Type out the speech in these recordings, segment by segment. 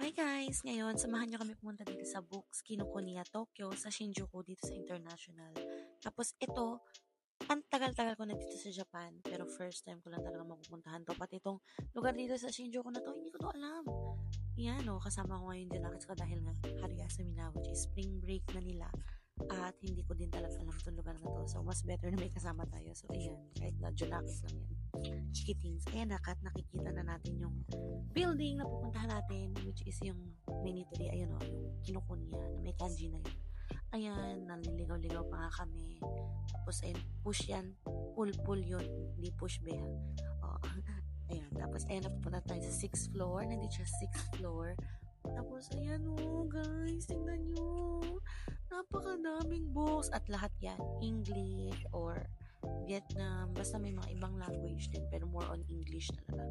Hi guys! Ngayon, samahan niyo kami pumunta dito sa Books Kinokuniya, Tokyo, sa Shinjuku, dito sa International. Tapos ito, ang tagal-tagal ko na dito sa Japan, pero first time ko lang talaga mapupuntahan to. Pati itong lugar dito sa Shinjuku na to, hindi ko to alam. Yan o, kasama ko ngayon din nakits ko dahil nga Hariyasami na, which is spring break na nila. At hindi ko din talaga alam itong lugar na to. So, mas better na may kasama tayo. So, ayan, kahit na Junakis lang yan. Chikitings. Ayan, nakikita na natin yung building na pupuntahan natin, which is yung Minituri, ayun o, yung Kinokuniya, na may kanji na yun. Ayan, naliligaw-ligaw pa nga kami. Tapos, ayun, push yan. Pull yun. Hindi push be, ha. Oh. Ayan, tapos, ayan, napupunta tayo sa 6th floor. Nandito siya 6th floor. Tapos, ayan o, guys, tingnan nyo. Napakadaming books. At lahat yan, English or Vietnam, basta may mga ibang language din, pero more on English talaga.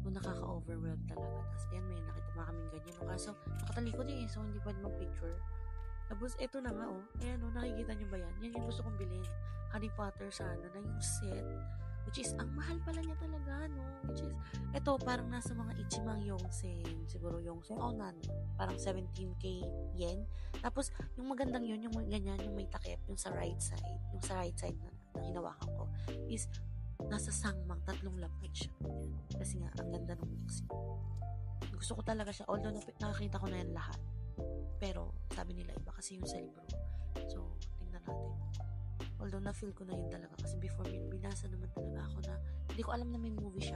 So, nakaka-overwhelm talaga. Tapos, ayan, may nakita pa kaming ganyan. No? Kaso, nakatalikod eh, so hindi pwede mag-picture. Tapos, eto na nga, oh. Ayan, oh, nakikita nyo ba yan? Yan yung gusto kong bilhin. Harry Potter sana na yung set. Which is, ang mahal pala niya talaga, no? Which is, eto, parang nasa mga Ichimang Yongsen. Siguro Yongsen. Oh, parang 17k yen. Tapos, yung magandang yun, yung ganyan, yung may takip, yung sa right side. Yung sa right side na hinawakan ko, is, nasa sangmang 3 lampad siya. Kasi nga, ang ganda ng mix. Gusto ko talaga siya. Although, nakakita ko na yan lahat. Pero, sabi nila, iba kasi yung sa libro. So, tingnan natin. Although, na-feel ko na yun talaga. Kasi before, binasa naman talaga ako na, hindi ko alam na may movie siya.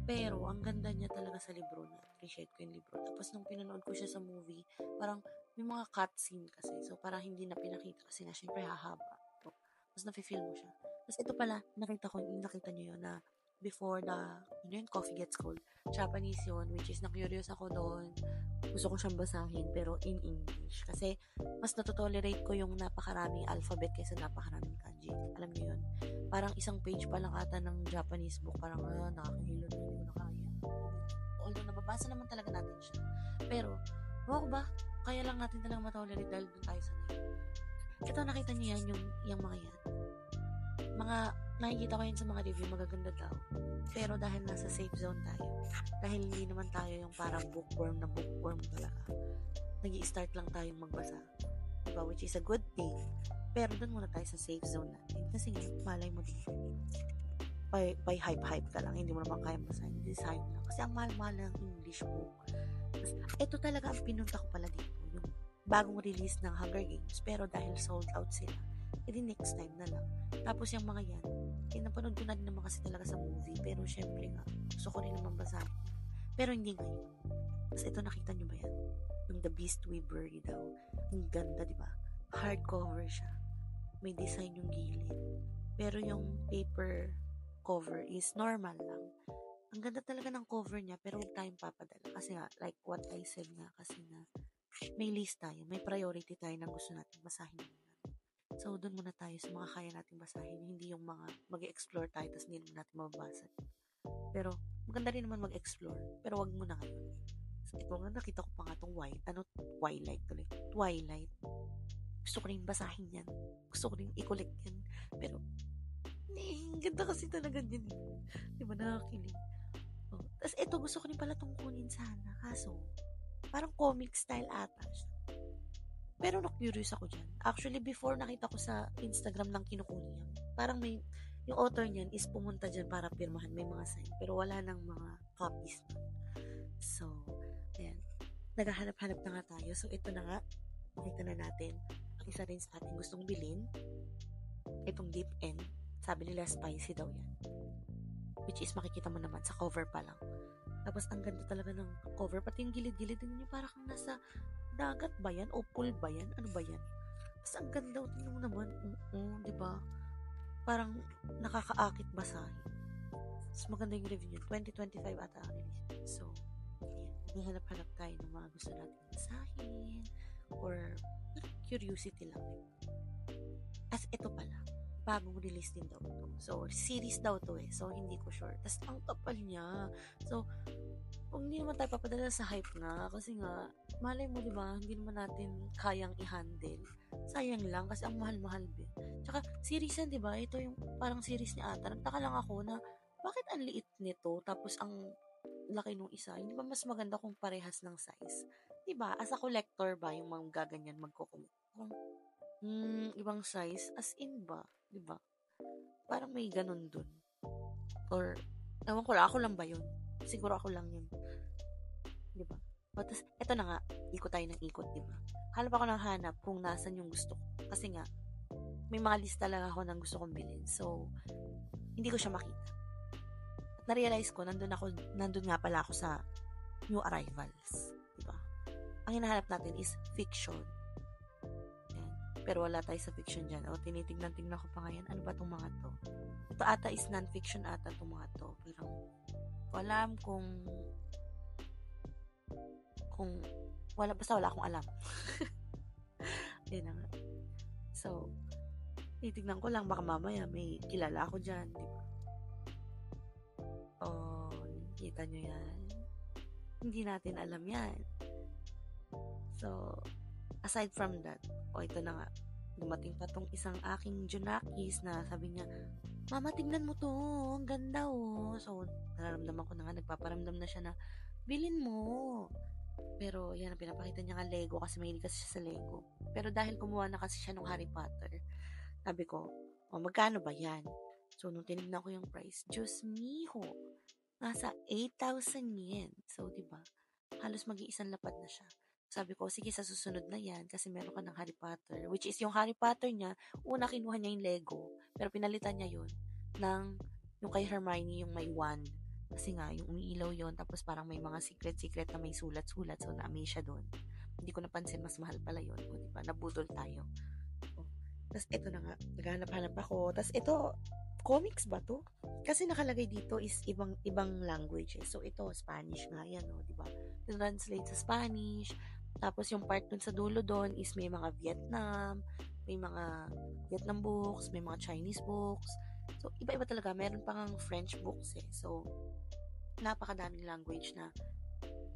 Pero, ang ganda niya talaga sa libro na. Appreciate ko yung libro. Tapos, nung pinanood ko siya sa movie, parang, may mga cutscene kasi. So, parang hindi na pinakita kasi nga, syempre, hahaba. So, tapos, nafe-feel mo siya. Tapos, ito pala, nakita niyo yun na, before coffee gets cold. Japanese yun, which is, na-curious ako doon. Gusto ko siyang basahin, pero in English. Kasi, mas natotolerate ko yung napakaraming alphabet kaysa napakaraming kanji. Alam niyo yun? Parang isang page pa lang ata ng Japanese book. Parang, nakakahilo na, hindi ko na kaya. Although, nababasa naman talaga natin siya. Pero, ko ba? Kaya lang natin talagang matolerate dahil doon tayo sanay. Ito, nakita niyo yan, yung mga yan. Nakikita ko yun sa mga review, magaganda daw. Pero dahil nasa safe zone tayo, dahil hindi naman tayo yung parang bookworm talaga, nag-i-start lang tayong magbasa. Diba? Which is a good thing. Pero doon muna tayo sa safe zone natin. Kasi nga, malay mo din. By hype ka lang, hindi mo naman kaya basahin. Design lang. Kasi ang mahal-mahal ng English book. Ito talaga ang pinunta ko pala dito. Yung bagong release ng Hunger Games. Pero dahil sold out sila, edi next time na lang. Tapos yung mga yan, napanood ko na din naman kasi talaga sa movie. Pero syempre nga, gusto ko rin naman basahin. Pero hindi ngayon. Tapos ito, nakita nyo ba yan? Yung The Beast We Bury daw. Ang ganda, di ba? Hardcover siya. May design yung gilid. Pero yung paper cover is normal lang. Ang ganda talaga ng cover niya, pero huwag tayong papadala. Kasi nga, like what I said nga, kasi nga, may list tayo, may priority tayo na gusto natin basahin muna. So, doon muna tayo sa mga kaya natin basahin. Hindi yung mga mag-explore tayo tapos hindi naman natin mababasa. Pero, maganda rin naman mag-explore. Pero wag muna ngayon. So, ito nga, nakita ko pa nga itong Twilight. Gusto ko rin basahin yan. Gusto ko rin i-collect yan. Pero, ganda kasi talaga din. Diba, nakakilig. Oh. Tapos, ito, gusto ko rin pala itong kunin sana. Kaso, parang comic style ata siya. Pero na-curious ako dyan. Actually, before nakita ko sa Instagram ng Kinokuniya, parang yung author niyan is pumunta dyan para pirmahan. May mga sign. Pero wala nang mga copies. So, ayan. Naghahanap-hanap na nga tayo. So, ito na nga. Makita na natin. Ang isa rin sa ating gustong bilhin. Itong Deep End. Sabi nila, spicy daw yan. Which is, makikita mo naman sa cover pa lang. Tapos, ang ganda talaga ng cover. Pati yung gilid-gilid din niya, parang nasa dagat ba yan? O pool ba yan? Ano ba yan? Tapos, ang ganda. Tingnan mo naman. Diba? Parang nakakaakit basahin. Tapos, maganda yung review niya. 2025 ata ang release. So, ayan. Naghahanap-hanap tayo ng mga gusto natin basahin. Or, curiosity lang. As ito pala. Bagong release din daw ito. So, series daw to eh. So, hindi ko sure. Tapos, ang kapal niya. So, kung hindi naman tayo papadala sa hype na, kasi nga, malay mo, diba, hindi naman natin kayang i-handle. Sayang lang, kasi ang mahal-mahal din. Tsaka, series yan, diba? Ito yung parang series ni Ata. Nagtaka lang ako na, bakit ang liit nito? Tapos, ang laki nung isa, hindi ba mas maganda kung parehas ng size? 'Di ba? As a collector ba yung mga gaganyan magko-collect? Parang, ibang size as in ba, 'di ba? Parang may ganun dun. Or ewan ko lang, ako lang ba yun? Siguro ako lang yun, 'di ba? O, tas eto na nga, ikot tayo ng ikot, 'di ba? Hanap ako ng hanap kung nasan yung gusto ko. Kasi nga, may mga lista lang ako ng gusto kong bilhin. So, hindi ko siya makita. At na-realize ko, nandun nga pala ako sa new arrivals, 'di ba? Ang hinahanap natin is fiction. Yan. Pero wala tayo sa fiction dyan. O, tinitignan-tignan ko pa ngayon, ano ba itong mga to? Ito ata is non-fiction ata itong mga to. Pero, wala basta wala akong alam. Yun na nga. So, titignan ko lang, baka mamaya may kilala ako dyan, di ba? Oh, kita nyo yan? Hindi natin alam yan. So, aside from that, ito na nga, dumating pa tong isang aking Junakis na sabi niya, Mama, tignan mo to, ang ganda oh. So, nararamdaman ko na nga, nagpaparamdam na siya na, bilin mo. Pero, yan, pinapakita niya nga Lego kasi mahilig kasi siya sa Lego. Pero dahil kumuha na kasi siya ng Harry Potter, sabi ko, magkano ba yan? So, nung tinignan ko yung price, Diyos miho, nasa 8,000 yen. So, diba, halos mag-iisang lapad na siya. Sabi ko, sige, sa susunod na yan, kasi meron ka ng Harry Potter, which is yung Harry Potter niya, una kinuha niya yung Lego, pero pinalitan niya yun ng, yung kay Hermione, yung may wand. Kasi nga, yung umiilaw yun, tapos parang may mga secret na may sulat-sulat, so na-amaze siya doon. Hindi ko napansin, mas mahal pala yun. O, diba, nabudol tayo. Tapos, ito na nga, naghanap-hanap ako. Tapos, ito, comics ba to? Kasi nakalagay dito is ibang languages. So, ito, Spanish nga yan, no? Diba? Translate sa Spanish. Tapos, yung part dun sa dulo dun is may mga may mga Vietnam books, may mga Chinese books. So, iba-iba talaga. Meron pang French books eh. So, napakadaming language na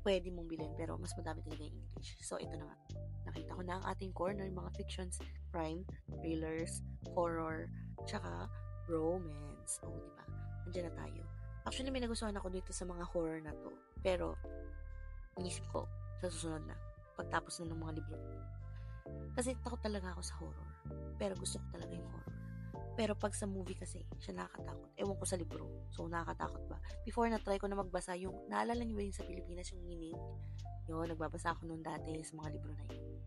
pwede mong bilhin, pero mas madami talaga yung English. So, ito na nga. Nakita ko na ang ating corner, mga fictions, crime, thrillers, horror, tsaka romance. O, diba? Andiyan na tayo. Actually, may nagustuhan ako dito sa mga horror na to. Pero, inisip ko, sa susunod na, pagtapos na ng mga libro. Kasi takot talaga ako sa horror. Pero gusto ko talaga yung horror. Pero pag sa movie kasi, siya nakakatakot. Ewan ko sa libro. So, nakakatakot ba? Before na-try ko na magbasa yung, naalala niyo ba yung sa Pilipinas, yung Meaning? Yun, nagbabasa ako noon dati sa mga libro na yun.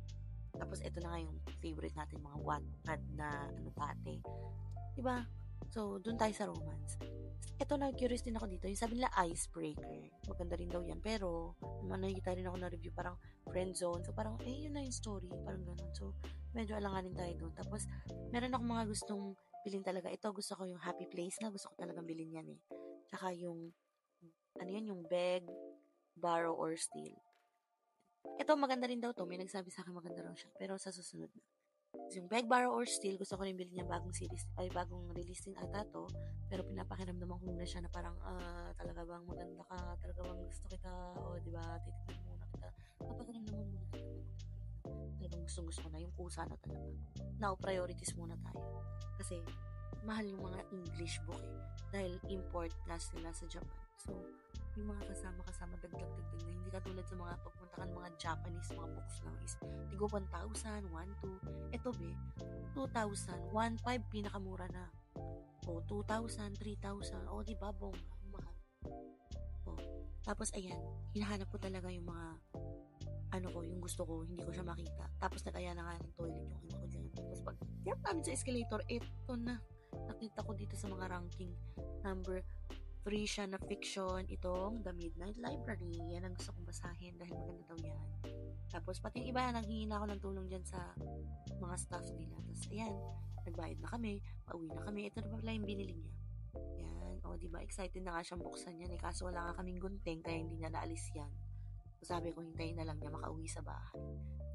Tapos, ito na nga yung favorite natin, mga Wattpad na dati. Diba? So, dun tayo sa romance. Ito na, curious din ako dito. Yung sabi nila, Icebreaker. Maganda rin daw yan. Pero, nakikita rin ako na review, parang friend zone. So, parang, yun na yung story. Parang ganun. So, medyo alanganin tayo dun. Tapos, meron ako mga gustong bilhin talaga. Ito, gusto ko yung Happy Place na. Gusto ko talagang bilhin yan eh. Tsaka yung, yung Beg, Borrow, or Steal. Ito, maganda rin daw to. May nagsabi sa akin maganda raw siya. Pero sa susunod na. Yung Beg, Borrow, or Steal, gusto ko rin bilhin yung bagong series, bagong release din ata to. Pero pinapakiramdaman ko muna siya na parang, talaga bang maganda ka? Talaga bang gusto kita? O, diba, titignan muna kita. Papakiramdaman muna kita. Talagang gusto ko na yung kusa na talaga. Now, priorities muna tayo. Kasi, mahal yung mga English book eh. Dahil import class nila sa Japan. So, yung mga kasama dagdag na hindi katulad sa mga pagpuntakan mga Japanese mga books lang is tigo 1,000, 1,200. Ito be, 2,000, 1,500 pinakamura na. O, 2,000, 3,000. O, diba, bongga, mahal. O, tapos ayan, hinahanap ko talaga yung mga yung gusto ko, hindi ko siya makita. Tapos nag-aya na nga ng toilet yung ko dyan. Tapos pag hirap namin sa escalator, ito na. Nakita ko dito sa mga ranking. Number 3 siya na fiction, itong The Midnight Library. Yan ang gusto kong basahin dahil maganda daw yan. Tapos pati yung iba, nanghingi na ako ng tulong dyan sa mga staff nila. Tapos ayan, nagbayad na kami, pauwi na kami. Ito na pala yung binili niya. Yan, diba, excited na nga siyang buksan yan. Kaso wala nga kaming gunting, kaya hindi niya naalis yan. So, sabi ko, hintayin na lang niya makauwi sa bahay.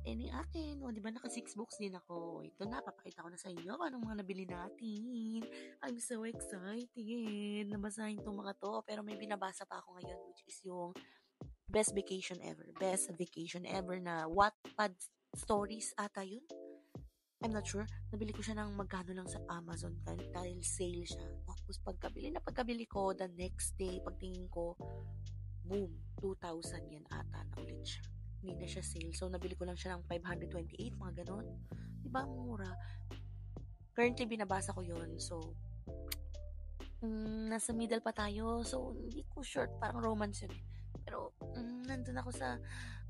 Ni akin, diba, naka 6 books din ako. Ito na, papakita ko na sa inyo anong mga nabili natin. I'm so excited na basahin itong mga to. Pero may binabasa pa ako ngayon, which is yung Best Vacation Ever na Wattpad stories ata yun. I'm not sure. Nabili ko siya ng magkano lang sa Amazon dahil sale siya. Tapos pagkabili ko, the next day, pagtingin ko, boom, 2,000 yen ata na ulit siya. Hindi na siya sale. So, nabili ko lang siya ng 528, mga ganon. Diba, ang mura? Currently, binabasa ko yon. So, nasa middle pa tayo. So, hindi ko sure. Parang romance yun eh. Pero, nandun ako sa,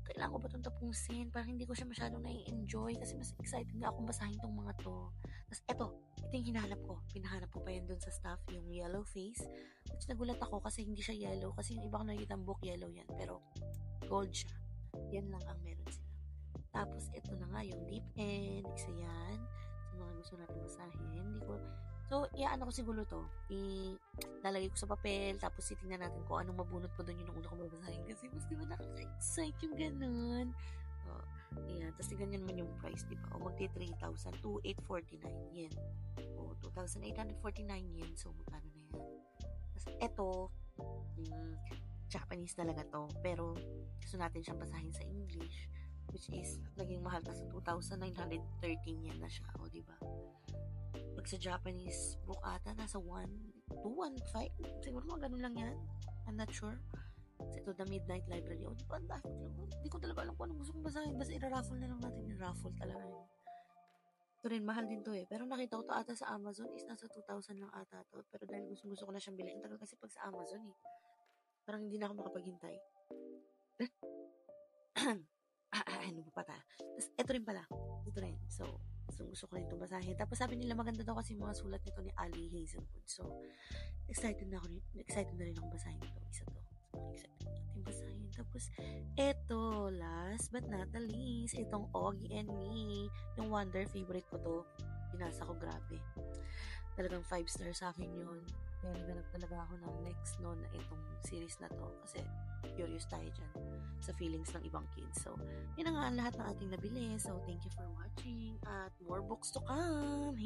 kailangan ko ba itong tapusin? Parang hindi ko siya masyadong nai-enjoy kasi mas excited nga akong basahin tong mga to. Tapos, ito yung hinahanap ko. Pinahanap ko pa yan dun sa staff, yung yellow face. Which nagulat ako kasi hindi siya yellow. Kasi yung iba ko nakikita ang book yellow yan. Pero, gold siya. Yan lang ang meron sila. Tapos, ito na nga yung deep end. Isa yan. Sa mga gusto natin basahin. Hindi ko, so, ano ko siguro to. Lalagay ko sa papel. Tapos, titingnan natin kung anong mabunot ko doon yung una ko babasahin. Kasi, mas di ba nakaka-excite yung ganun. Oh, ayan. Tapos, tingnan nyo naman yung price, di ba? O, magti 3,000. 2,849 yen. O, 2,849 yen. So, magkano na yan? Tapos, ito, Japanese talaga to. Pero, gusto natin siyang basahin sa English. Which is, naging mahal na sa 2,913 yen na siya. O, diba? Pag sa Japanese book ata, nasa 1, 2, 1, 5. Siguro mga ganun lang yan. I'm not sure. Kasi ito, The Midnight Library. O, diba? Hindi ko talaga alam kung anong gusto kong basahin. Basta i-raffle na lang natin yung raffle talaga yun. Ito rin, mahal din to eh. Pero nakita ko to ata sa Amazon is nasa 2,000 lang ata to. Pero dahil gusto ko na siyang bilhin. Tagal kasi pag sa Amazon eh. Parang hindi na ako makapaghintay. Ano pa pata? Tapos, ito rin pala. Ito rin. So, gusto ko rin itong basahin. Tapos, sabi nila maganda daw kasi mga sulat nito ni Ali Hazelwood. So, excited na rin akong basahin ito. Isa to. So, excited natin basahin. Tapos, ito, last but not the least, itong Oggy and Me. Yung Wonder, favorite ko to. Binasa ko, grabe. Talagang 5 stars sa akin yun. Kaya naganap talaga ako ng next na itong series na to. Kasi, curious tayo dyan sa feelings ng ibang kids. So, yun na nga ang lahat ng ating nabili. So, thank you for watching at more books to come.